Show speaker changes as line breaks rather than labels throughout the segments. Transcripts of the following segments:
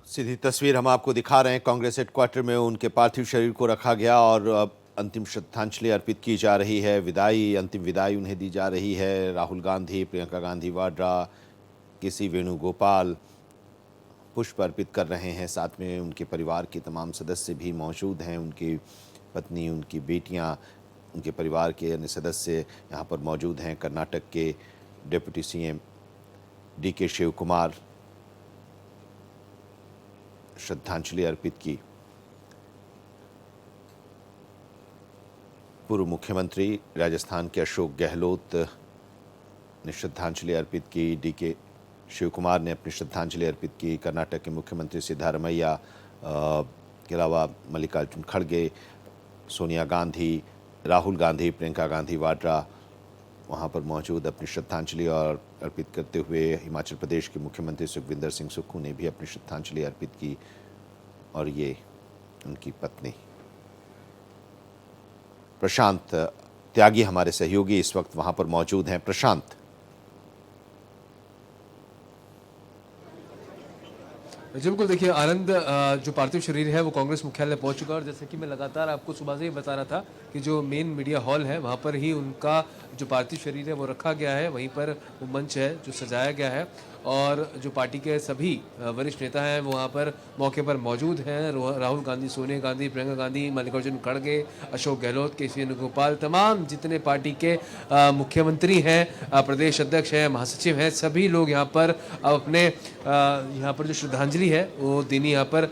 सीधी तस्वीर हम आपको दिखा रहे हैं। कांग्रेस हेडक्वार्टर में उनके पार्थिव शरीर को रखा गया और अब अंतिम श्रद्धांजलि अर्पित की जा रही है। अंतिम विदाई उन्हें दी जा रही है। राहुल गांधी, प्रियंका गांधी वाड्रा, केसी वेणुगोपाल पुष्प अर्पित कर रहे हैं। साथ में उनके परिवार के तमाम सदस्य भी मौजूद हैं। उनकी पत्नी, उनकी बेटियां, उनके परिवार के अन्य सदस्य यहाँ पर मौजूद हैं। कर्नाटक के deputy CM DK Shivakumar श्रद्धांजलि अर्पित की। पूर्व मुख्यमंत्री राजस्थान के अशोक गहलोत ने श्रद्धांजलि अर्पित की। DK शिव कुमार ने अपनी श्रद्धांजलि अर्पित की। कर्नाटक के मुख्यमंत्री सिद्धारमैया के अलावा मल्लिकार्जुन खड़गे, सोनिया गांधी, राहुल गांधी, प्रियंका गांधी वाड्रा वहाँ पर मौजूद अपनी श्रद्धांजलि और अर्पित करते हुए हिमाचल प्रदेश के मुख्यमंत्री सुखविंदर सिंह सुक्खू ने भी अपनी श्रद्धांजलि अर्पित की। और ये उनकी पत्नी प्रशांत त्यागी हमारे सहयोगी इस वक्त वहाँ पर मौजूद हैं। प्रशांत,
बिल्कुल देखिए आनंद, जो पार्थिव शरीर है वो कांग्रेस मुख्यालय पहुंच चुका है और जैसे कि मैं लगातार आपको सुबह से ही बता रहा था कि जो मेन मीडिया हॉल है वहां पर ही उनका जो पार्थिव शरीर है वो रखा गया है। वहीं पर वो मंच है जो सजाया गया है और जो पार्टी के सभी वरिष्ठ नेता हैं वो वहाँ पर मौके पर मौजूद हैं। राहुल गांधी, सोनिया गांधी, प्रियंका गांधी, मल्लिकार्जुन खड़गे, अशोक गहलोत, केसी वेणुगोपाल, तमाम जितने पार्टी के मुख्यमंत्री हैं, प्रदेश अध्यक्ष हैं, महासचिव हैं, सभी लोग यहाँ पर अपने यहाँ पर जो श्रद्धांजलि है वो देनी यहाँ पर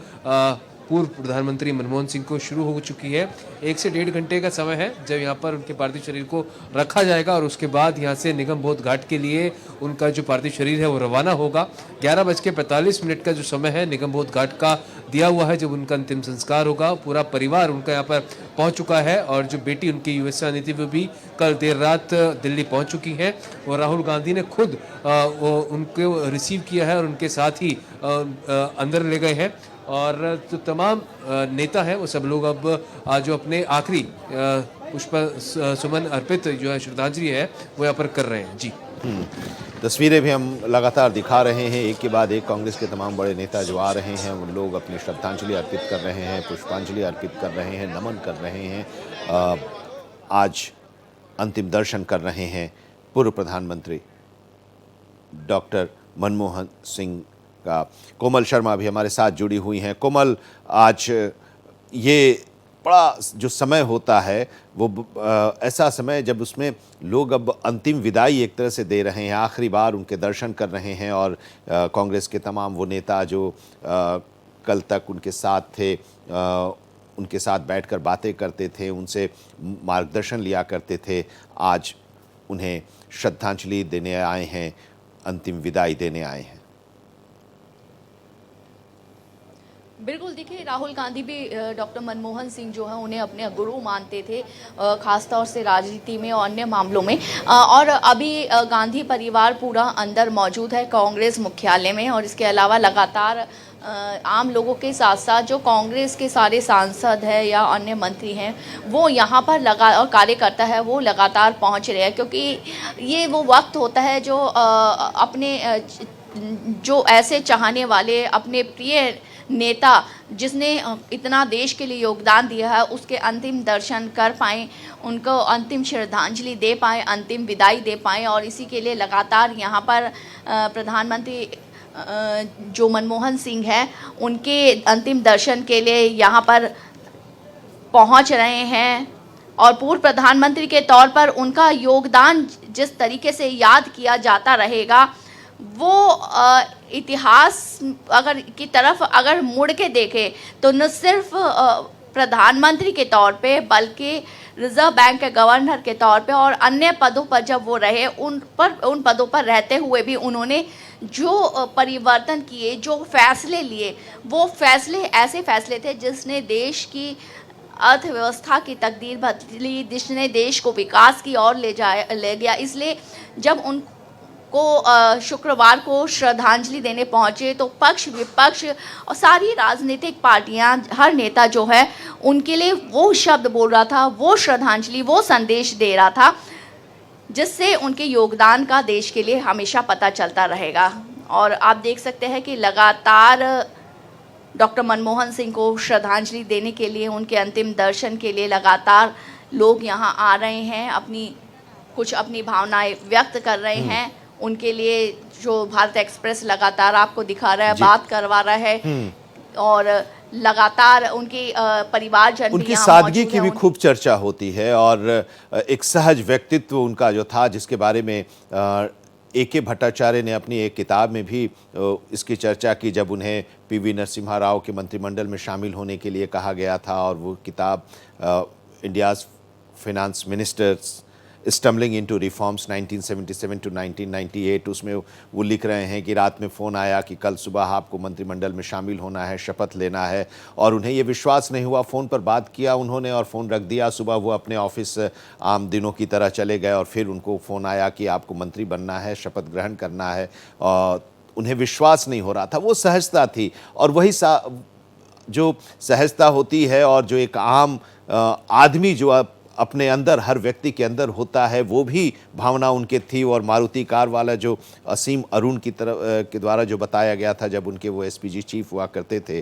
पूर्व प्रधानमंत्री मनमोहन सिंह को शुरू हो चुकी है। 1 से 1.5 घंटे का समय है जब यहाँ पर उनके पार्थिव शरीर को रखा जाएगा और उसके बाद यहाँ से निगम बोध घाट के लिए उनका जो पार्थिव शरीर है वो रवाना होगा। 11:45 का जो समय है निगम बोध घाट का दिया हुआ है जब उनका अंतिम संस्कार होगा। पूरा परिवार उनका यहाँ पर पहुँच चुका है और जो बेटी उनकी US से आनी थी वो भी कल देर रात दिल्ली पहुँच चुकी हैं और राहुल गांधी ने खुद उनको रिसीव किया है और उनके साथ ही अंदर ले गए हैं। और जो तमाम नेता हैं वो सब लोग अब जो अपने आखिरी पुष्प सुमन अर्पित जो है श्रद्धांजलि है वो यहाँ पर कर रहे हैं। जी,
तस्वीरें भी हम लगातार दिखा रहे हैं। एक के बाद एक कांग्रेस के तमाम बड़े नेता जो आ रहे हैं उन लोग अपनी श्रद्धांजलि अर्पित कर रहे हैं, पुष्पांजलि अर्पित कर रहे हैं, नमन कर रहे हैं। आज अंतिम दर्शन कर रहे हैं पूर्व प्रधानमंत्री डॉक्टर मनमोहन सिंह का। कोमल शर्मा भी हमारे साथ जुड़ी हुई हैं। कोमल, आज ये बड़ा जो समय होता है वो ऐसा समय जब उसमें लोग अब अंतिम विदाई एक तरह से दे रहे हैं, आखिरी बार उनके दर्शन कर रहे हैं और कांग्रेस के तमाम वो नेता जो कल तक उनके साथ थे, उनके साथ बैठकर बातें करते थे, उनसे मार्गदर्शन लिया करते थे, आज उन्हें श्रद्धांजलि देने आए हैं, अंतिम विदाई देने आए हैं।
बिल्कुल, देखिए राहुल गांधी भी डॉक्टर मनमोहन सिंह जो है उन्हें अपने गुरु मानते थे, खासतौर से राजनीति में और अन्य मामलों में। और अभी गांधी परिवार पूरा अंदर मौजूद है कांग्रेस मुख्यालय में और इसके अलावा लगातार आम लोगों के साथ साथ जो कांग्रेस के सारे सांसद हैं या अन्य मंत्री हैं वो यहाँ पर और कार्यकर्ता है वो लगातार पहुँच रहे हैं, क्योंकि ये वो वक्त होता है जो अपने जो ऐसे चाहने वाले अपने प्रिय नेता जिसने इतना देश के लिए योगदान दिया है उसके अंतिम दर्शन कर पाएँ, उनको अंतिम श्रद्धांजलि दे पाएँ, अंतिम विदाई दे पाएँ। और इसी के लिए लगातार यहाँ पर प्रधानमंत्री जो मनमोहन सिंह हैं उनके अंतिम दर्शन के लिए यहाँ पर पहुँच रहे हैं। और पूर्व प्रधानमंत्री के तौर पर उनका योगदान जिस तरीके से याद किया जाता रहेगा वो इतिहास की तरफ अगर मुड़ के देखें तो न सिर्फ प्रधानमंत्री के तौर पे बल्कि रिजर्व बैंक के गवर्नर के तौर पे और अन्य पदों पर जब वो रहे उन पदों पर रहते हुए भी उन्होंने जो परिवर्तन किए, जो फैसले लिए, वो फैसले ऐसे फैसले थे जिसने देश की अर्थव्यवस्था की तकदीर बदली, जिसने देश को विकास की ओर ले गया। इसलिए जब उनको शुक्रवार को श्रद्धांजलि देने पहुंचे तो पक्ष विपक्ष और सारी राजनीतिक पार्टियां, हर नेता जो है उनके लिए वो शब्द बोल रहा था, वो श्रद्धांजलि, वो संदेश दे रहा था जिससे उनके योगदान का देश के लिए हमेशा पता चलता रहेगा। और आप देख सकते हैं कि लगातार डॉक्टर मनमोहन सिंह को श्रद्धांजलि देने के लिए, उनके अंतिम दर्शन के लिए लगातार लोग यहाँ आ रहे हैं, अपनी भावनाएं व्यक्त कर रहे हैं। उनके लिए जो भारत एक्सप्रेस लगातार आपको दिखा रहा है, बात करवा रहा है, और लगातार उनके परिवारजन
उनकी सादगी की भी खूब चर्चा होती है, और एक सहज व्यक्तित्व उनका जो था, जिसके बारे में A.K. भट्टाचार्य ने अपनी एक किताब में भी इसकी चर्चा की, जब उन्हें P.V. नरसिम्हा राव के मंत्रिमंडल में शामिल होने के लिए कहा गया था। और वो किताब India's finance ministers stumbling into reforms 1977 to 1998, उसमें वो लिख रहे हैं कि रात में फ़ोन आया कि कल सुबह आपको मंत्रिमंडल में शामिल होना है, शपथ लेना है, और उन्हें ये विश्वास नहीं हुआ। फ़ोन पर बात किया उन्होंने और फ़ोन रख दिया। सुबह वो अपने ऑफिस आम दिनों की तरह चले गए, और फिर उनको फ़ोन आया कि आपको मंत्री बनना है, शपथ ग्रहण करना है, और उन्हें विश्वास नहीं हो रहा था। वो सहजता थी, और वही जो सहजता होती है, और जो एक आम आदमी जो अपने अंदर, हर व्यक्ति के अंदर होता है, वो भी भावना उनके थी। और मारुति कार वाला जो असीम अरुण की तरफ के द्वारा जो बताया गया था, जब उनके वो SPG चीफ हुआ करते थे,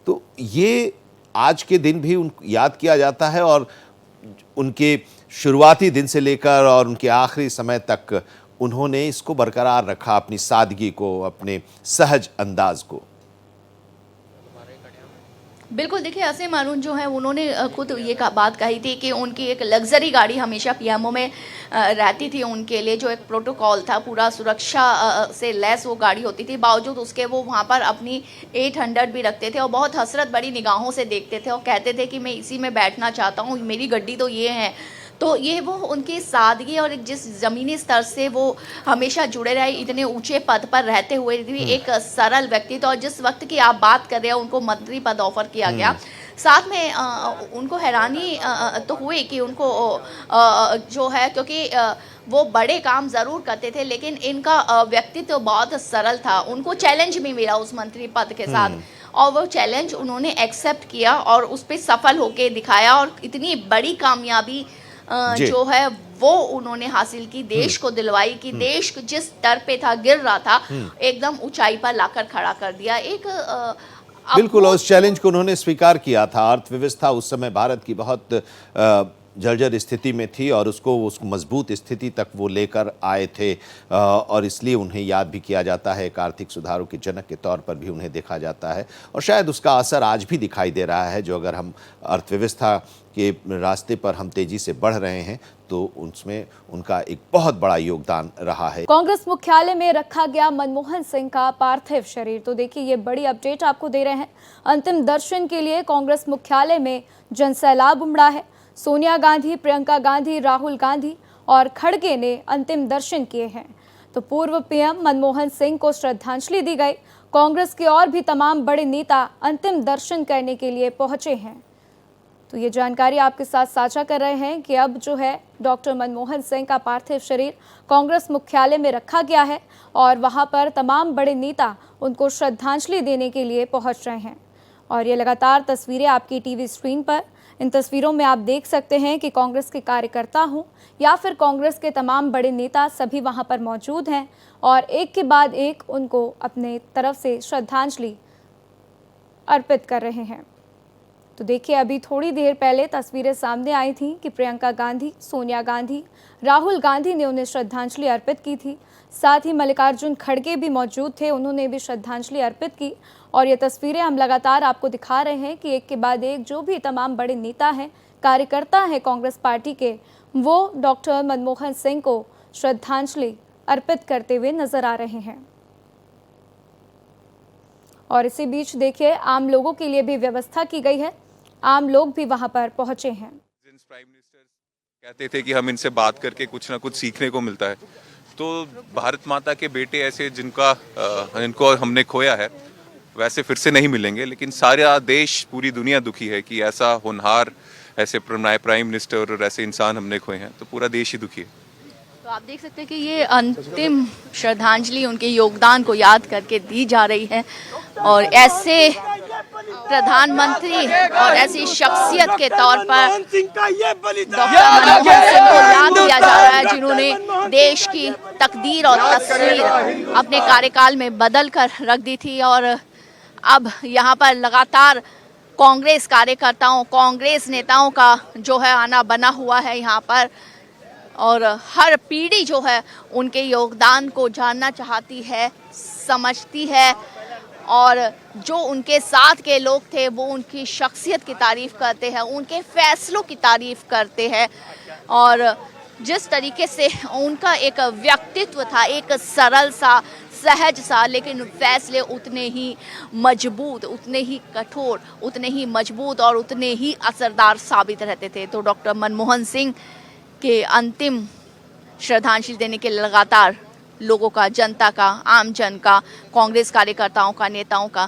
तो ये आज के दिन भी याद किया जाता है। और उनके शुरुआती दिन से लेकर और उनके आखिरी समय तक उन्होंने इसको बरकरार रखा, अपनी सादगी को, अपने सहज अंदाज को।
बिल्कुल, देखिए असीम अरुण जो है, उन्होंने खुद ये बात कही थी कि उनकी एक लग्जरी गाड़ी हमेशा PMO में रहती थी। उनके लिए जो एक प्रोटोकॉल था, पूरा सुरक्षा से लैस वो गाड़ी होती थी, बावजूद उसके वो वहाँ पर अपनी 800 भी रखते थे, और बहुत हसरत बड़ी निगाहों से देखते थे, और कहते थे कि मैं इसी में बैठना चाहता हूँ, मेरी गड्डी तो ये है। तो ये वो उनकी सादगी, और जिस ज़मीनी स्तर से वो हमेशा जुड़े रहे, इतने ऊंचे पद पर रहते हुए भी एक सरल व्यक्ति। तो जिस वक्त की आप बात कर रहे हैं, उनको मंत्री पद ऑफर किया गया, साथ में उनको हैरानी तो हुई कि उनको जो है, क्योंकि वो बड़े काम ज़रूर करते थे, लेकिन इनका व्यक्तित्व बहुत सरल था। उनको चैलेंज भी मिला उस मंत्री पद के साथ, और वो चैलेंज उन्होंने एक्सेप्ट किया और उस पर सफल होके दिखाया, और इतनी बड़ी कामयाबी जो है वो उन्होंने हासिल की, देश को दिलवाई कि देश जिस स्तर पे था, गिर रहा था, एकदम ऊंचाई पर लाकर खड़ा कर दिया। एक
बिल्कुल, उस चैलेंज को उन्होंने स्वीकार किया था। अर्थव्यवस्था उस समय भारत की बहुत जर्जर स्थिति में थी, और उसको मजबूत स्थिति तक वो लेकर आए थे, और इसलिए उन्हें याद भी किया जाता है। एक आर्थिक सुधारों के जनक के तौर पर भी उन्हें देखा जाता है, और शायद उसका असर आज भी दिखाई दे रहा है। जो अगर हम अर्थव्यवस्था के रास्ते पर हम तेजी से बढ़ रहे हैं, तो उसमें उनका एक बहुत बड़ा योगदान रहा है।
कांग्रेस मुख्यालय में रखा गया मनमोहन सिंह का पार्थिव शरीर। तो देखिए, ये बड़ी अपडेट आपको दे रहे हैं। अंतिम दर्शन के लिए कांग्रेस मुख्यालय में जनसैलाब उमड़ा है। सोनिया गांधी, प्रियंका गांधी, राहुल गांधी और खड़गे ने अंतिम दर्शन किए हैं। तो पूर्व PM मनमोहन सिंह को श्रद्धांजलि दी गई। कांग्रेस के और भी तमाम बड़े नेता अंतिम दर्शन करने के लिए पहुंचे हैं। तो ये जानकारी आपके साथ साझा कर रहे हैं कि अब जो है डॉक्टर मनमोहन सिंह का पार्थिव शरीर कांग्रेस मुख्यालय में रखा गया है, और वहां पर तमाम बड़े नेता उनको श्रद्धांजलि देने के लिए पहुंच रहे हैं। और ये लगातार तस्वीरें आपकी TV स्क्रीन पर, इन तस्वीरों में आप देख सकते हैं कि कांग्रेस के कार्यकर्ता हों या फिर कांग्रेस के तमाम बड़े नेता, सभी वहां पर मौजूद हैं, और एक के बाद एक उनको अपने तरफ से श्रद्धांजलि अर्पित कर रहे हैं। तो देखिए, अभी थोड़ी देर पहले तस्वीरें सामने आई थी कि प्रियंका गांधी, सोनिया गांधी, राहुल गांधी ने उन्हें श्रद्धांजलि अर्पित की थी। साथ ही मल्लिकार्जुन खड़गे भी मौजूद थे, उन्होंने भी श्रद्धांजलि अर्पित की। और ये तस्वीरें हम लगातार आपको दिखा रहे हैं कि एक के बाद एक जो भी तमाम बड़े नेता हैं, कार्यकर्ता हैं कांग्रेस पार्टी के, वो डॉक्टर मनमोहन सिंह को श्रद्धांजलि अर्पित करते हुए नजर आ रहे हैं। और इसी बीच देखिए, आम लोगों के लिए भी व्यवस्था की गई है, आम लोग भी वहां पर पहुंचे हैं।
प्राइम मिनिस्टर कहते थे कि हम इनसे बात करके कुछ ना कुछ सीखने को मिलता है, तो भारत माता के बेटे ऐसे जिनको हमने खोया है, वैसे फिर से नहीं मिलेंगे। लेकिन सारा देश, पूरी दुनिया दुखी है कि ऐसा होनहार, ऐसे प्राइम मिनिस्टर और ऐसे इंसान हमने खोए हैं, तो पूरा देश ही दुखी है।
तो आप देख सकते हैं कि ये अंतिम श्रद्धांजलि उनके योगदान को याद करके दी जा रही है, और ऐसे प्रधानमंत्री और ऐसी शख्सियत के तौर पर डॉक्टर मनमोहन सिंह को याद किया जा रहा है, जिन्होंने देश की तकदीर और तस्वीर अपने कार्यकाल में बदल कर रख दी थी। और अब यहाँ पर लगातार कांग्रेस कार्यकर्ताओं, कांग्रेस नेताओं का जो है आना बना हुआ है यहाँ पर, और हर पीढ़ी जो है उनके योगदान को जानना चाहती है, समझती है, और जो उनके साथ के लोग थे वो उनकी शख्सियत की तारीफ़ करते हैं, उनके फैसलों की तारीफ़ करते हैं, और जिस तरीके से उनका एक व्यक्तित्व था, एक सरल सा, सहज सा, लेकिन फैसले उतने ही मजबूत, उतने ही कठोर, उतने ही मजबूत और उतने ही असरदार साबित रहते थे। तो डॉक्टर मनमोहन सिंह के अंतिम श्रद्धांजलि देने के लगातार लोगों का, जनता का, आम जन का, कांग्रेस कार्यकर्ताओं का, नेताओं का।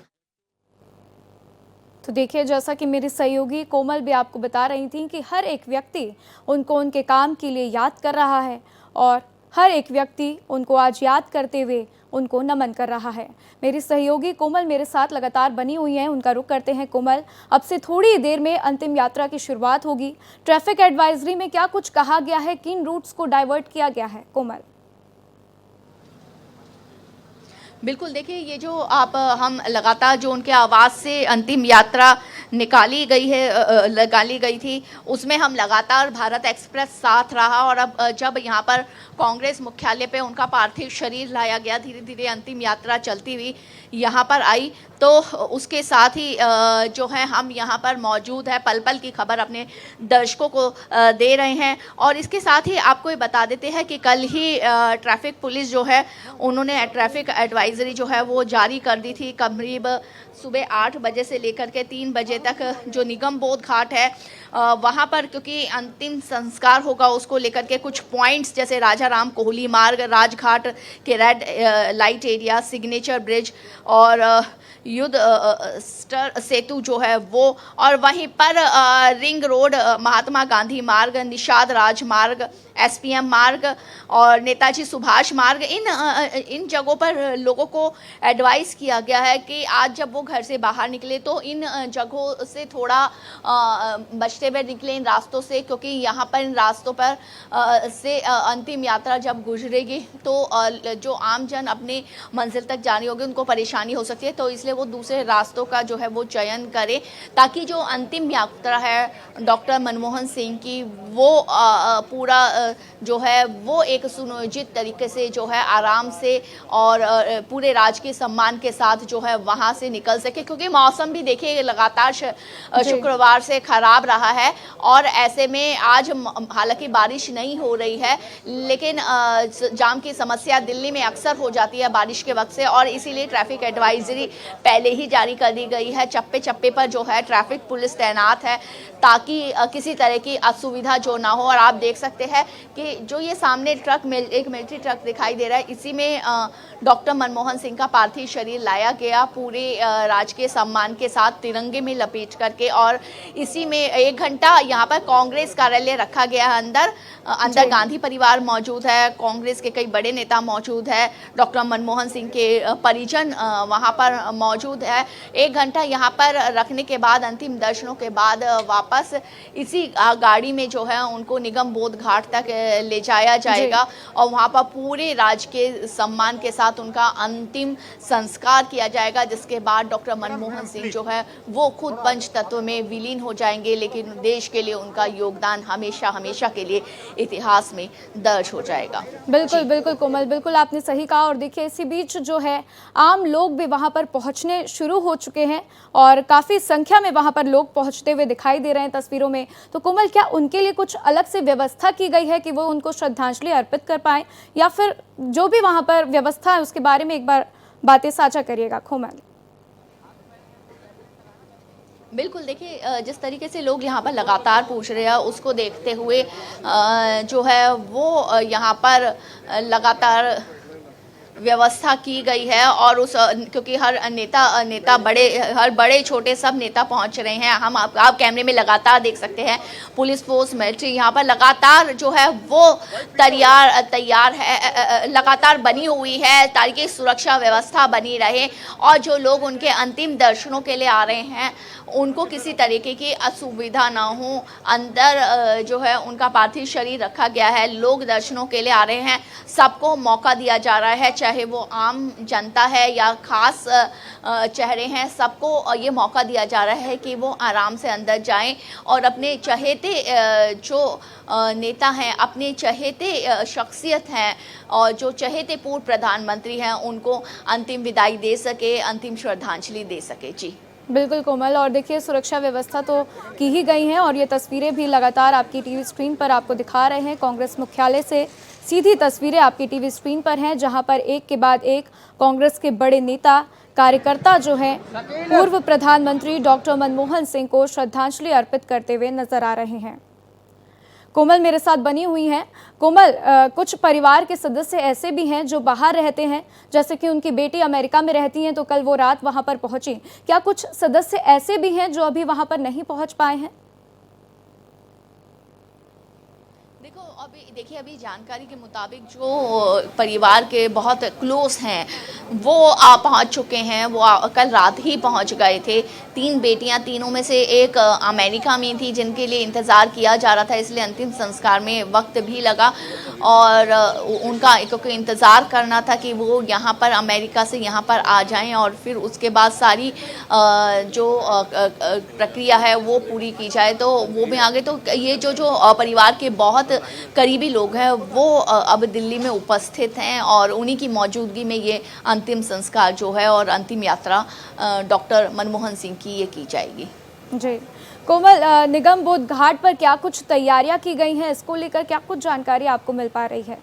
तो देखिए, जैसा कि मेरी सहयोगी कोमल भी आपको बता रही थी कि हर एक व्यक्ति उनको उनके काम के लिए याद कर रहा है और हर एक व्यक्ति उनको आज याद करते हुए उनको नमन कर रहा है। मेरी सहयोगी कोमल मेरे साथ लगातार बनी हुई हैं, उनका रुख करते हैं। कोमल, अब से थोड़ी देर में अंतिम यात्रा की शुरुआत होगी। ट्रैफिक एडवाइजरी में क्या कुछ कहा गया है, किन रूट्स को डाइवर्ट किया गया है? कोमल।
बिल्कुल, देखिए, ये जो हम लगातार जो उनके आवास से अंतिम यात्रा निकाली गई थी, उसमें हम लगातार भारत एक्सप्रेस साथ रहा, और अब जब यहाँ पर कांग्रेस मुख्यालय पे उनका पार्थिव शरीर लाया गया, धीरे धीरे अंतिम यात्रा चलती हुई यहाँ पर आई, तो उसके साथ ही जो है हम यहाँ पर मौजूद है, पल पल की खबर अपने दर्शकों को दे रहे हैं। और इसके साथ ही आपको ये बता देते हैं कि कल ही ट्रैफिक पुलिस जो है उन्होंने ट्रैफिक एडवाइजरी जो है वो जारी कर दी थी। करीब सुबह 8 बजे से लेकर के 3 बजे तक जो निगम बोध घाट है वहाँ पर, क्योंकि अंतिम संस्कार होगा, उसको लेकर के कुछ पॉइंट्स जैसे राजा राम कोहली मार्ग, राजघाट के red light area, signature bridge और युद्ध स्टर सेतु जो है वो, और वहीं पर रिंग रोड, महात्मा गांधी मार्ग, निषाद राजमार्ग, SPM मार्ग और नेताजी सुभाष मार्ग, इन जगहों पर लोगों को एडवाइस किया गया है कि आज जब वो घर से बाहर निकले तो इन जगहों से थोड़ा बचते हुए निकले, इन रास्तों से, क्योंकि यहाँ पर इन रास्तों पर से अंतिम यात्रा जब गुजरेगी तो जो आम जन अपनी मंजिल तक जानी होगी उनको परेशानी हो सकती है, तो इसलिए वो दूसरे रास्तों का जो है वो चयन करें, ताकि जो अंतिम यात्रा है डॉक्टर मनमोहन सिंह की वो पूरा जो है वो एक सुनियोजित तरीके से जो है आराम से और पूरे राजकीय सम्मान के साथ जो है वहाँ से निकल सके, क्योंकि मौसम भी देखिए लगातार शुक्रवार से खराब रहा है, और ऐसे में आज हालांकि बारिश नहीं हो रही है, लेकिन जाम की समस्या दिल्ली में अक्सर हो जाती है बारिश के वक्त से, और इसीलिए ट्रैफिक एडवाइजरी पहले ही जारी कर दी गई है। चप्पे चप्पे पर जो है ट्रैफिक पुलिस तैनात है, ताकि किसी तरह की असुविधा जो ना हो। और आप देख सकते हैं कि जो ये सामने ट्रक एक मिलिट्री ट्रक दिखाई दे रहा है, इसी में डॉक्टर मनमोहन सिंह का पार्थिव शरीर लाया गया पूरे राजकीय सम्मान के साथ, तिरंगे में लपेट करके, और इसी में 1 घंटा यहाँ पर कांग्रेस कार्यालय रखा गया है। अंदर गांधी परिवार मौजूद है, कांग्रेस के कई बड़े नेता मौजूद है, डॉक्टर मनमोहन सिंह के परिजन वहाँ पर मौजूद है। 1 घंटा यहाँ पर रखने के बाद, अंतिम दर्शनों के बाद वापस इसी गाड़ी में जो है उनको निगम बोध घाट तक ले जाया जाएगा, और वहाँ पर पूरे राजकीय सम्मान के साथ उनका अंतिम संस्कार किया जाएगा, जिसके बाद डॉक्टर मनमोहन सिंह जो है वो खुद पंच तत्व में विलीन हो जाएंगे, लेकिन देश के लिए उनका योगदान हमेशा हमेशा के लिए इतिहास में दर्ज हो जाएगा।
बिल्कुल बिल्कुल कोमल, बिल्कुल आपने सही कहा। और देखिए, इसी बीच जो है आम लोग भी वहाँ पर पहुँचने शुरू हो चुके हैं, और काफ़ी संख्या में वहाँ पर लोग पहुँचते हुए दिखाई दे रहे हैं तस्वीरों में। तो कोमल, क्या उनके लिए कुछ अलग से व्यवस्था की गई है कि वो उनको श्रद्धांजलि अर्पित कर पाएं, या फिर जो भी वहाँ पर व्यवस्था है उसके बारे में एक बार बातें साझा करिएगा कोमल?
बिल्कुल, देखिए, जिस तरीके से लोग यहाँ पर लगातार पूछ रहे हैं, उसको देखते हुए जो है वो यहाँ पर लगातार व्यवस्था की गई है, और क्योंकि हर नेता बड़े छोटे सब नेता पहुंच रहे हैं। आप कैमरे में लगातार देख सकते हैं, पुलिस फोर्स, मिलिट्री यहाँ पर लगातार जो है वो तैयार है, लगातार बनी हुई है, ताकि सुरक्षा व्यवस्था बनी रहे, और जो लोग उनके अंतिम दर्शनों के लिए आ रहे हैं उनको किसी तरीके की असुविधा ना हो। अंदर जो है उनका पार्थिव शरीर रखा गया है, लोग दर्शनों के लिए आ रहे हैं, सबको मौका दिया जा रहा है चाहे वो आम जनता है या खास चेहरे हैं, सबको ये मौका दिया जा रहा है कि वो आराम से अंदर जाएं और अपने चहेते जो नेता हैं, अपने चहेते शख्सियत हैं और जो चहेते पूर्व प्रधानमंत्री हैं, उनको अंतिम विदाई दे सके, अंतिम श्रद्धांजलि दे सके। जी
बिल्कुल कोमल, और देखिए सुरक्षा व्यवस्था तो की ही गई है और ये तस्वीरें भी लगातार आपकी टीवी स्क्रीन पर आपको दिखा रहे हैं। कांग्रेस मुख्यालय से सीधी तस्वीरें आपकी टीवी स्क्रीन पर हैं, जहां पर एक के बाद एक कांग्रेस के बड़े नेता कार्यकर्ता जो हैं पूर्व प्रधानमंत्री डॉक्टर मनमोहन सिंह को श्रद्धांजलि अर्पित करते हुए नजर आ रहे हैं। कोमल मेरे साथ बनी हुई हैं। कोमल, कुछ परिवार के सदस्य ऐसे भी हैं जो बाहर रहते हैं, जैसे कि उनकी बेटी अमेरिका में रहती हैं तो कल वो रात वहां पर पहुंची। क्या कुछ सदस्य ऐसे भी हैं जो अभी वहां पर नहीं पहुंच पाए हैं?
देखिए अभी जानकारी के मुताबिक जो परिवार के बहुत क्लोज हैं वो पहुंच चुके हैं। वो कल रात ही पहुंच गए थे। 3 बेटियां, तीनों में से एक अमेरिका में थी जिनके लिए इंतज़ार किया जा रहा था, इसलिए अंतिम संस्कार में वक्त भी लगा और उनका क्योंकि इंतज़ार करना था कि वो यहाँ पर अमेरिका से यहाँ पर आ जाएं और फिर उसके बाद सारी जो प्रक्रिया है वो पूरी की जाए तो वो भी आगे। तो ये जो परिवार के बहुत करीबी लोग हैं वो अब दिल्ली में उपस्थित हैं और उन्हीं की मौजूदगी में ये अंतिम संस्कार जो है और अंतिम यात्रा डॉक्टर मनमोहन सिंह की ये की जाएगी।
जी कोमल, निगम बोध घाट पर क्या कुछ तैयारियां की गई हैं, इसको लेकर क्या कुछ जानकारी आपको मिल पा रही है?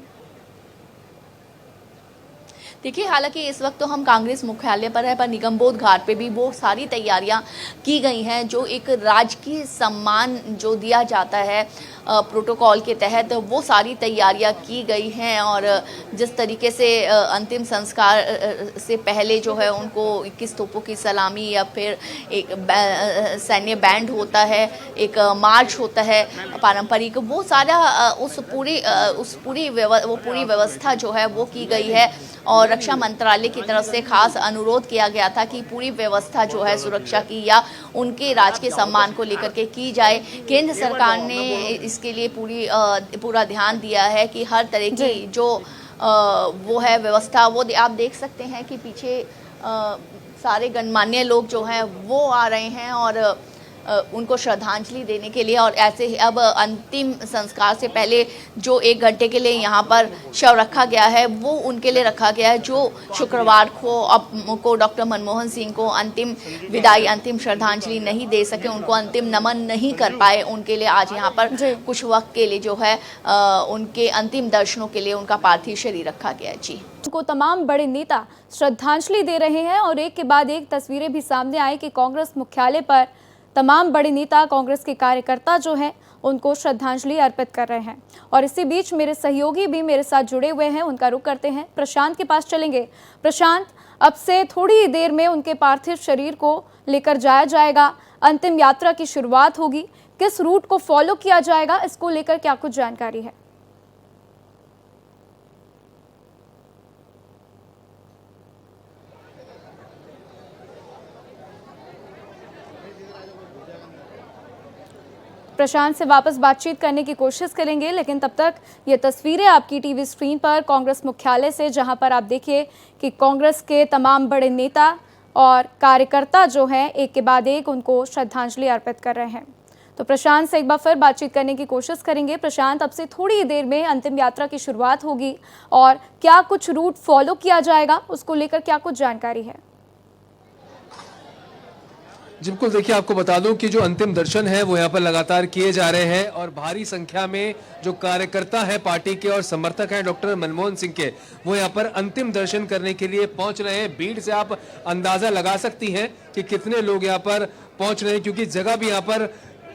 देखिए हालांकि इस वक्त तो हम कांग्रेस मुख्यालय पर है, पर निगमबोध घाट पे भी वो सारी तैयारियां की गई हैं जो एक राजकीय सम्मान जो दिया जाता है प्रोटोकॉल के तहत, वो सारी तैयारियां की गई हैं। और जिस तरीके से अंतिम संस्कार से पहले जो है उनको 21 तोपों की सलामी या फिर एक सैन्य बैंड होता है, एक मार्च होता है पारंपरिक, वो सारा उस पूरी व्यवस्था जो है वो की गई है। और रक्षा मंत्रालय की तरफ से खास अनुरोध किया गया था कि पूरी व्यवस्था जो है सुरक्षा की या उनके राजकीय सम्मान को लेकर के की जाए। केंद्र सरकार ने इसके लिए पूरा ध्यान दिया है कि हर तरह की जो वो है व्यवस्था, वो आप देख सकते हैं कि पीछे सारे गणमान्य लोग जो हैं वो आ रहे हैं और उनको श्रद्धांजलि देने के लिए। और ऐसे ही अब अंतिम संस्कार से पहले जो 1 घंटे के लिए यहाँ पर शव रखा गया है वो उनके लिए रखा गया है जो शुक्रवार को डॉक्टर मनमोहन सिंह को अंतिम विदाई, अंतिम श्रद्धांजलि नहीं दे सके, उनको अंतिम नमन नहीं कर पाए, उनके लिए आज यहाँ पर कुछ वक्त के लिए जो है उनके अंतिम दर्शनों के लिए उनका पार्थिव शरीर रखा गया है। जी
को तमाम बड़े नेता श्रद्धांजलि दे रहे हैं और एक के बाद एक तस्वीरें भी सामने आई कि कांग्रेस मुख्यालय पर तमाम बड़े नेता, कांग्रेस के कार्यकर्ता जो हैं उनको श्रद्धांजलि अर्पित कर रहे हैं। और इसी बीच मेरे सहयोगी भी मेरे साथ जुड़े हुए हैं, उनका रुख करते हैं, प्रशांत के पास चलेंगे। प्रशांत, अब से थोड़ी ही देर में उनके पार्थिव शरीर को लेकर जाया जाएगा, अंतिम यात्रा की शुरुआत होगी। किस रूट को फॉलो किया जाएगा, इसको लेकर क्या कुछ जानकारी है? प्रशांत से वापस बातचीत करने की कोशिश करेंगे, लेकिन तब तक ये तस्वीरें आपकी टीवी स्क्रीन पर कांग्रेस मुख्यालय से, जहां पर आप देखिए कि कांग्रेस के तमाम बड़े नेता और कार्यकर्ता जो हैं एक के बाद एक उनको श्रद्धांजलि अर्पित कर रहे हैं। तो प्रशांत से एक बार फिर बातचीत करने की कोशिश करेंगे। प्रशांत, अब से थोड़ी ही देर में अंतिम यात्रा की शुरुआत होगी और क्या कुछ रूट फॉलो किया जाएगा, उसको लेकर क्या कुछ जानकारी है?
बिल्कुल, देखिए आपको बता दूं कि जो अंतिम दर्शन है वो यहाँ पर लगातार किए जा रहे हैं और भारी संख्या में जो कार्यकर्ता है पार्टी के और समर्थक हैं डॉक्टर मनमोहन सिंह के, वो यहाँ पर अंतिम दर्शन करने के लिए पहुंच रहे हैं। भीड़ से आप अंदाजा लगा सकती हैं कि कितने लोग यहाँ पर पहुंच रहे हैं, क्योंकि जगह भी यहाँ पर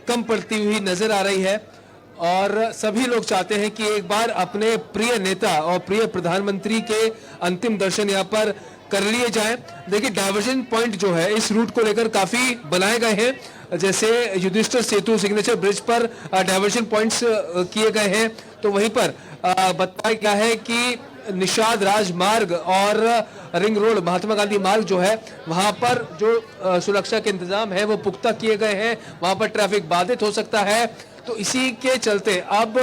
कम पड़ती हुई नजर आ रही है और सभी लोग चाहते हैं कि एक बार अपने प्रिय नेता और प्रिय प्रधानमंत्री के अंतिम दर्शन यहाँ पर कर लिए जाए। देखिए डाइवर्जन पॉइंट जो है इस रूट को लेकर काफी बनाए गए हैं, जैसे युधिष्ठिर सेतु सिग्नेचर ब्रिज पर डाइवर्जन पॉइंट्स किए गए हैं, तो वहीं पर बताया गया है कि निषाद राजमार्ग और रिंग रोड महात्मा गांधी मार्ग जो है वहां पर जो सुरक्षा के इंतजाम है वो पुख्ता किए गए हैं, वहां पर ट्रैफिक बाधित हो सकता है। तो इसी के चलते अब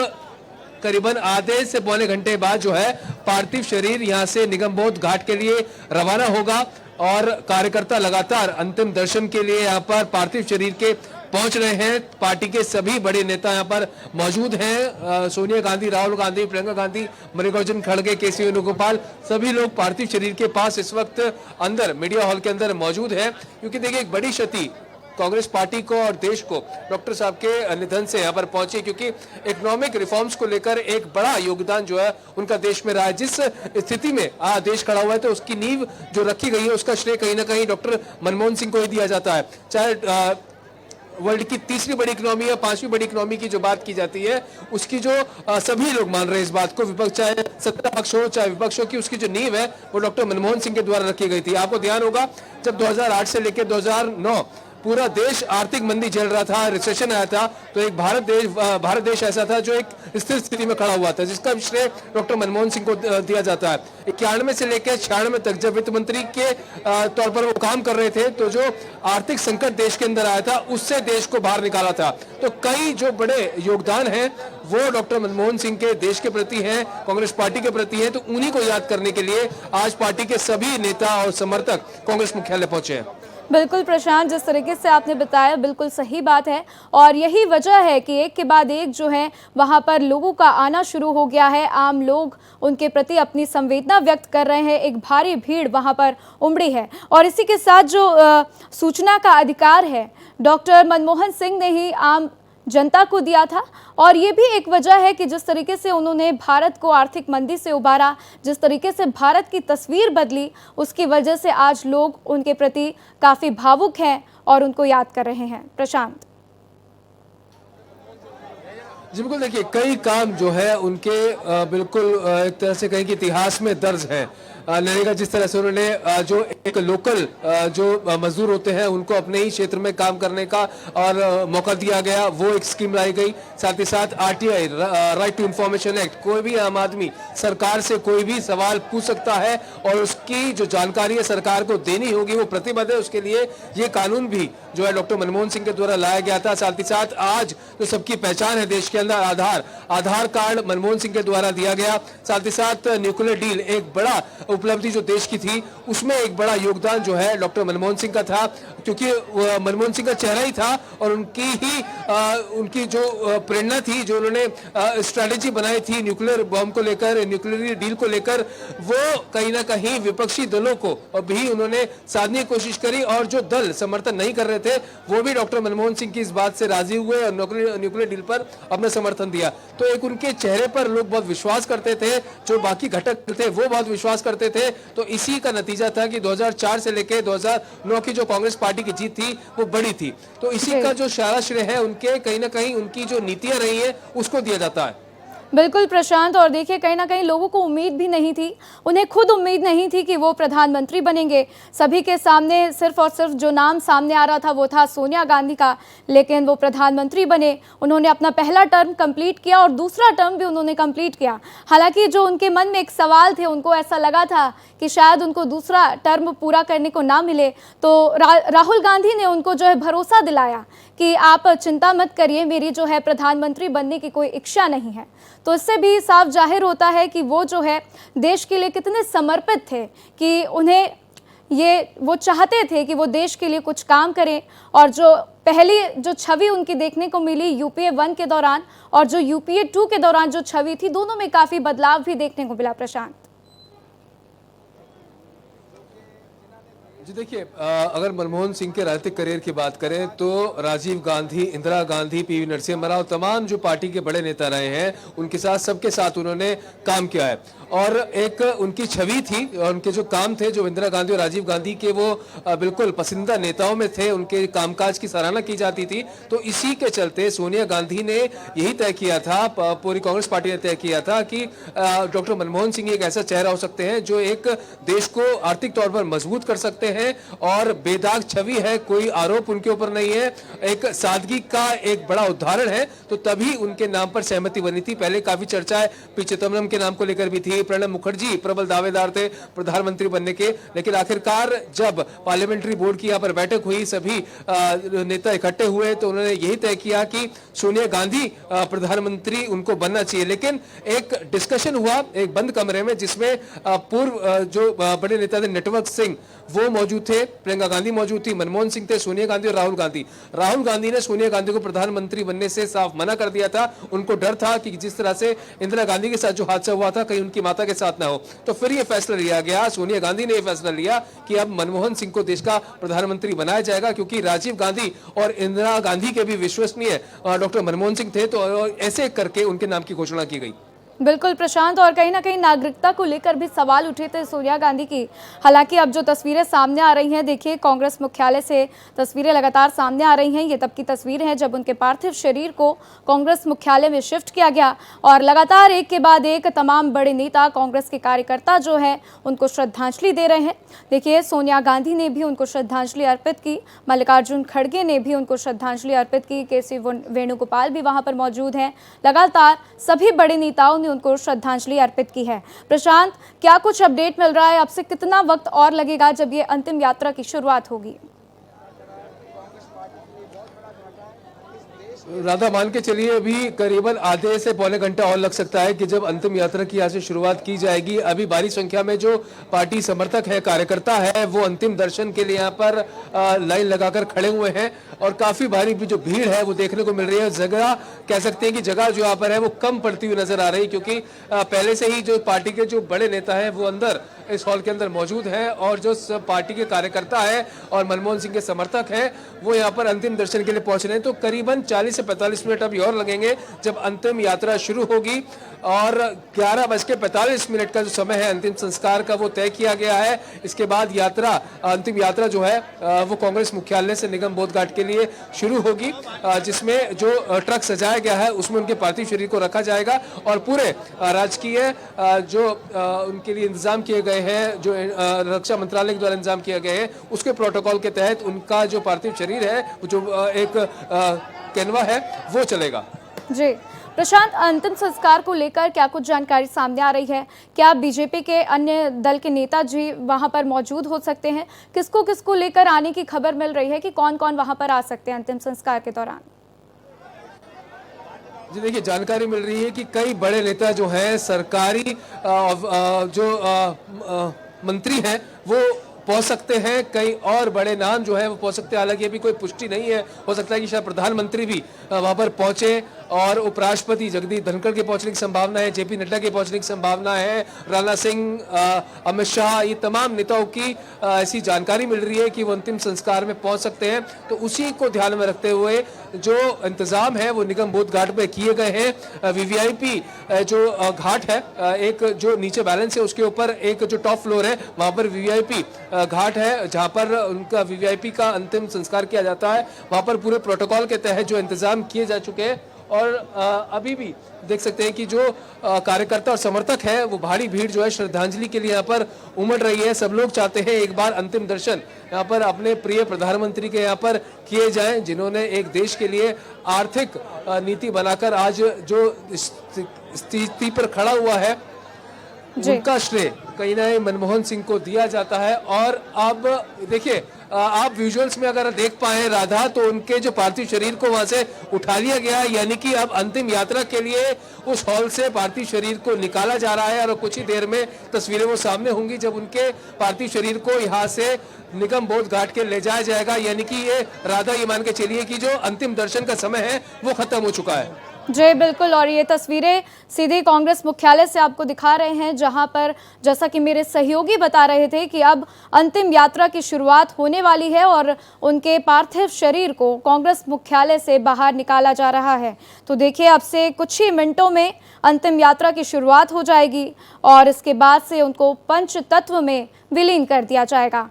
करीबन आधे से पौने घंटे बाद जो है पार्थिव शरीर यहां से निगमबोध घाट के लिए रवाना होगा और कार्यकर्ता लगातार अंतिम दर्शन के लिए यहां पर पार्थिव शरीर के पहुंच रहे हैं। पार्टी के सभी बड़े नेता यहां पर मौजूद हैं। सोनिया गांधी, राहुल गांधी, प्रियंका गांधी, मल्लिकार्जुन खड़गे, केसी वेणुगोपाल, सभी लोग पार्थिव शरीर के पास इस वक्त अंदर मीडिया हॉल के अंदर मौजूद हैं। क्योंकि देखिए एक बड़ी क्षति कांग्रेस पार्टी को और देश को डॉक्टर साहब के निधन से यहाँ पर पहुंची, क्योंकि इकोनॉमिक रिफॉर्म्स को लेकर एक बड़ा योगदान जो है उनका देश में रहा है। जिस स्थिति में देश खड़ा हुआ है तो उसकी नींव जो रखी गई है उसका श्रेय कहीं ना कहीं डॉक्टर मनमोहन सिंह को ही दिया जाता है। चाहे वर्ल्ड की तीसरी बड़ी इकोनॉमी या पांचवी बड़ी इकोनॉमी की जो बात की जाती है उसकी जो सभी लोग मान रहे हैं इस बात को, विपक्ष चाहे सत्ता पक्ष हो चाहे विपक्ष हो, कि उसकी जो नींव है वो डॉक्टर मनमोहन सिंह के द्वारा रखी गई थी। आपको ध्यान होगा जब 2008 से लेकर 2009 पूरा देश आर्थिक मंदी झेल रहा था, रिसेशन आया था, तो एक भारत देश ऐसा था जो एक स्थिर स्थिति में खड़ा हुआ था, जिसका श्रेय डॉक्टर मनमोहन सिंह को दिया जाता है। 91 से लेकर 96 तक जब वित्त मंत्री के तौर पर वो काम कर रहे थे तो जो आर्थिक संकट देश के अंदर आया था उससे देश को बाहर निकाला था। तो कई जो बड़े योगदान हैं वो डॉक्टर मनमोहन सिंह के देश के प्रति हैं, कांग्रेस पार्टी के प्रति हैं। तो उन्हीं को याद करने के लिए आज पार्टी के सभी नेता और समर्थक कांग्रेस मुख्यालय पहुंचे हैं।
बिल्कुल प्रशांत, जिस तरीके से आपने बताया बिल्कुल सही बात है और यही वजह है कि एक के बाद एक जो है वहाँ पर लोगों का आना शुरू हो गया है। आम लोग उनके प्रति अपनी संवेदना व्यक्त कर रहे हैं, एक भारी भीड़ वहाँ पर उमड़ी है। और इसी के साथ जो सूचना का अधिकार है डॉक्टर मनमोहन सिंह ने ही आम जनता को दिया था और ये भी एक वजह है कि जिस तरीके से उन्होंने भारत को आर्थिक मंदी से उबारा, जिस तरीके से भारत की तस्वीर बदली, उसकी वजह से आज लोग उनके प्रति काफ़ी भावुक हैं और उनको याद कर रहे हैं। प्रशांत
जी बिल्कुल, देखिए कई काम जो है उनके बिल्कुल एक तरह से कहीं कि इतिहास में दर्ज है। नरेगा जिस तरह से उन्होंने जो एक लोकल जो मजदूर होते हैं उनको अपने ही क्षेत्र में काम करने का और मौका दिया गया, वो एक स्कीम लाई गई। साथ ही साथ RTI, right to information act, कोई भी आम आदमी सरकार से कोई भी सवाल पूछ सकता है और उसकी जो जानकारी है सरकार को देनी होगी, वो प्रतिबद्ध है। उसके लिए ये कानून भी जो है डॉक्टर मनमोहन सिंह के द्वारा लाया गया था। साथ ही साथ आज जो सबकी पहचान है देश के अंदर, आधार कार्ड मनमोहन सिंह के द्वारा दिया गया। साथ ही साथ न्यूक्लियर डील, एक बड़ा उपलब्धि जो देश की थी, उसमें एक बड़ा योगदान जो है डॉक्टर मनमोहन सिंह का था, क्योंकि मनमोहन सिंह का चेहरा ही था और उनकी जो प्रेरणा थी, जो उन्होंने स्ट्रैटेजी बनाई थी न्यूक्लियर बम को लेकर, न्यूक्लियर डील को लेकर, वो कहीं ना कहीं विपक्षी दलों को भी उन्होंने साधने की कोशिश करी और जो दल समर्थन नहीं कर रहे थे वो भी डॉक्टर मनमोहन सिंह की इस बात से राजी हुए और न्यूक्लियर डील पर अपना समर्थन दिया। तो एक उनके चेहरे पर लोग बहुत विश्वास करते थे, जो बाकी घटक थे वो बहुत विश्वास करते थे। तो इसी का नतीजा था कि 2004 से लेकर 2009 की जो कांग्रेस पार्टी की जीत थी वो बड़ी थी। तो इसी का जो सारा श्रेय है उनके कहीं ना कहीं उनकी जो नीतियां रही है उसको दिया जाता है।
बिल्कुल प्रशांत, और देखिए कहीं ना कहीं लोगों को उम्मीद भी नहीं थी, उन्हें खुद उम्मीद नहीं थी कि वो प्रधानमंत्री बनेंगे। सभी के सामने सिर्फ और सिर्फ जो नाम सामने आ रहा था वो था सोनिया गांधी का, लेकिन वो प्रधानमंत्री बने। उन्होंने अपना पहला टर्म कंप्लीट किया और दूसरा टर्म भी उन्होंने कंप्लीट किया। हालांकि जो उनके मन में एक सवाल थे, उनको ऐसा लगा था कि शायद उनको दूसरा टर्म पूरा करने को ना मिले, तो राहुल गांधी ने उनको जो है भरोसा दिलाया कि आप चिंता मत करिए, मेरी जो है प्रधानमंत्री बनने की कोई इच्छा नहीं है। तो इससे भी साफ जाहिर होता है कि वो जो है देश के लिए कितने समर्पित थे, कि उन्हें वो चाहते थे कि वो देश के लिए कुछ काम करें। और जो पहली जो छवि उनकी देखने को मिली UPA 1 के दौरान और जो UPA 2 के दौरान जो छवि थी, दोनों में काफ़ी बदलाव भी देखने को मिला। प्रशांत
जी देखिए, अगर मनमोहन सिंह के राजनीतिक करियर की बात करें तो राजीव गांधी, इंदिरा गांधी, PV नरसिम्हा राव, तमाम जो पार्टी के बड़े नेता रहे हैं उनके साथ, सबके साथ उन्होंने काम किया है। और एक उनकी छवि थी और उनके जो काम थे, जो इंदिरा गांधी और राजीव गांधी के, वो बिल्कुल पसंदीदा नेताओं में थे, उनके कामकाज की सराहना की जाती थी। तो इसी के चलते सोनिया गांधी ने यही तय किया था, पूरी कांग्रेस पार्टी ने तय किया था कि डॉक्टर मनमोहन सिंह एक ऐसा चेहरा हो सकते हैं जो एक देश को आर्थिक तौर पर मजबूत कर सकते हैं, हैं और बेदाग छवि है, कोई आरोप उनके ऊपर नहीं है, एक सादगी का एक बड़ा उदाहरण है, तो तभी उनके नाम पर सहमति बनी थी। पहले काफी चर्चाएं पी चिदम्बरम के नाम को लेकर भी थी, प्रणब मुखर्जी प्रबल दावेदार थे प्रधानमंत्री बनने के, लेकिन आखिरकार जब पार्लियामेंट्री बोर्ड की यहाँ पर बैठक हुई, सभी नेता इकट्ठे हुए, तो उन्होंने यही तय किया कि सोनिया गांधी प्रधानमंत्री उनको बनना चाहिए। लेकिन एक डिस्कशन हुआ एक बंद कमरे में, जिसमें पूर्व जो बड़े नेता थे नटवर सिंह वो मौजूद थे, प्रियंका गांधी मौजूद थी, मनमोहन सिंह थे, सोनिया गांधी और राहुल गांधी। राहुल गांधी ने सोनिया गांधी को प्रधानमंत्री बनने से साफ मना कर दिया था। उनको डर था कि जिस तरह से इंदिरा गांधी के साथ जो हादसा हुआ था कहीं उनकी माता के साथ ना हो, तो फिर यह फैसला लिया गया, सोनिया गांधी ने यह फैसला लिया कि अब मनमोहन सिंह को देश का प्रधानमंत्री बनाया जाएगा, क्योंकि राजीव गांधी और इंदिरा गांधी के भी विश्वसनीय डॉक्टर मनमोहन सिंह थे, तो ऐसे करके उनके नाम की घोषणा की गई।
बिल्कुल प्रशांत, और कहीं ना कहीं नागरिकता को लेकर भी सवाल उठे थे सोनिया गांधी की। हालांकि अब जो तस्वीरें सामने आ रही हैं, देखिए कांग्रेस मुख्यालय से तस्वीरें लगातार सामने आ रही हैं। ये तब की तस्वीर है जब उनके पार्थिव शरीर को कांग्रेस मुख्यालय में शिफ्ट किया गया, और लगातार एक के बाद एक तमाम बड़े नेता, कांग्रेस के कार्यकर्ता जो है उनको श्रद्धांजलि दे रहे हैं। देखिए सोनिया गांधी ने भी उनको श्रद्धांजलि अर्पित की, मल्लिकार्जुन खड़गे ने भी उनको श्रद्धांजलि अर्पित की, के.सी. वेणुगोपाल भी वहां पर मौजूद हैं। लगातार सभी बड़े नेताओं ने उनको श्रद्धांजलि अर्पित की है। प्रशांत, क्या कुछ अपडेट मिल रहा है? अब से कितना वक्त और लगेगा जब ये अंतिम यात्रा की शुरुआत होगी?
राधा, मान के चलिए अभी करीबन आधे से पौने घंटा और लग सकता है कि जब अंतिम यात्रा की यहाँ से शुरुआत की जाएगी। अभी भारी संख्या में जो पार्टी समर्थक है, कार्यकर्ता है, वो अंतिम दर्शन के लिए यहाँ पर लाइन लगाकर खड़े हुए हैं, और काफी भारी जो भीड़ है वो देखने को मिल रही है। जगह कह सकते हैं कि जगह जो यहाँ पर है वो कम पड़ती हुई नजर आ रही, क्योंकि पहले से ही जो पार्टी के जो बड़े नेता हैं वो अंदर इस हॉल के अंदर मौजूद हैं, और जो पार्टी के कार्यकर्ता है और मनमोहन सिंह के समर्थक हैं वो यहाँ पर अंतिम दर्शन के लिए पहुंच रहे हैं। तो करीबन 40 से 45 मिनट अभी और लगेंगे जब अंतिम यात्रा शुरू होगी, और 11:45 का जो समय है अंतिम संस्कार का वो तय किया गया है। इसके बाद अंतिम यात्रा जो है वो कांग्रेस मुख्यालय से निगम बोध घाट के लिए शुरू होगी, जिसमें जो ट्रक सजाया गया है उसमें उनके पार्थिव शरीर को रखा जाएगा, और पूरे राजकीय जो उनके लिए इंतजाम किए गए हैं, जो रक्षा मंत्रालय के द्वारा इंतजाम किए गए हैं, उसके प्रोटोकॉल के तहत उनका जो पार्थिव शरीर है, जो एक कैनवा है, वो चलेगा।
जी प्रशांत, अंतिम संस्कार को लेकर क्या कुछ जानकारी सामने आ रही है? क्या बीजेपी के अन्य दल के नेता जी वहां पर मौजूद हो सकते हैं? किसको किसको लेकर आने की खबर मिल रही है कि कौन कौन वहां पर आ सकते हैं अंतिम संस्कार के दौरान?
जी देखिए, जानकारी मिल रही है कि कई बड़े नेता जो हैं, सरकारी मंत्री हैं, वो पहुंच सकते हैं। कई और बड़े नाम जो है वो पहुंच सकते हैं, हालांकि अभी कोई पुष्टि नहीं है। हो सकता है कि शायद प्रधानमंत्री भी वहां पर पहुंचे, और उपराष्ट्रपति जगदीप धनखड़ के पहुंचने की संभावना है, जेपी नड्डा के पहुंचने की संभावना है, राजनाथ सिंह, अमित शाह, ये तमाम नेताओं की ऐसी जानकारी मिल रही है कि वो अंतिम संस्कार में पहुंच सकते हैं। तो उसी को ध्यान में रखते हुए जो इंतजाम है वो निगम बोध घाट पे किए गए हैं। वीवीआईपी जो घाट है, एक जो नीचे बैलेंस है उसके ऊपर एक जो टॉप फ्लोर है वहां पर वीवीआईपी घाट है, जहां पर उनका वीवीआईपी का अंतिम संस्कार किया जाता है। वहां पर पूरे प्रोटोकॉल के तहत जो इंतजाम किए जा चुके हैं, और अभी भी देख सकते हैं कि जो कार्यकर्ता और समर्थक है वो भारी भीड़ जो है श्रद्धांजलि के लिए यहाँ पर उमड़ रही है। सब लोग चाहते हैं एक बार अंतिम दर्शन यहाँ पर अपने प्रिय प्रधानमंत्री के यहाँ पर किए जाएं, जिन्होंने एक देश के लिए आर्थिक नीति बनाकर आज जो स्थिति पर खड़ा हुआ है, उनका श्रेय कहीं ना कहीं मनमोहन सिंह को दिया जाता है। और अब देखिए, आप विजुअल्स में अगर देख पाए राधा, तो उनके जो पार्थिव शरीर को वहां से उठा लिया गया, यानी कि अब अंतिम यात्रा के लिए उस हॉल से पार्थिव शरीर को निकाला जा रहा है, और कुछ ही देर में तस्वीरें वो सामने होंगी जब उनके पार्थिव शरीर को यहाँ से निगम बोध घाट के ले जाया जाएगा। यानी कि ये राधा, ये मान के चलिए कि जो अंतिम दर्शन का समय है वो खत्म हो चुका है।
जी बिल्कुल, और ये तस्वीरें सीधे कांग्रेस मुख्यालय से आपको दिखा रहे हैं, जहां पर जैसा कि मेरे सहयोगी बता रहे थे कि अब अंतिम यात्रा की शुरुआत होने वाली है और उनके पार्थिव शरीर को कांग्रेस मुख्यालय से बाहर निकाला जा रहा है। तो देखिए, अब से कुछ ही मिनटों में अंतिम यात्रा की शुरुआत हो जाएगी, और इसके बाद से उनको पंच तत्व में विलीन कर दिया जाएगा।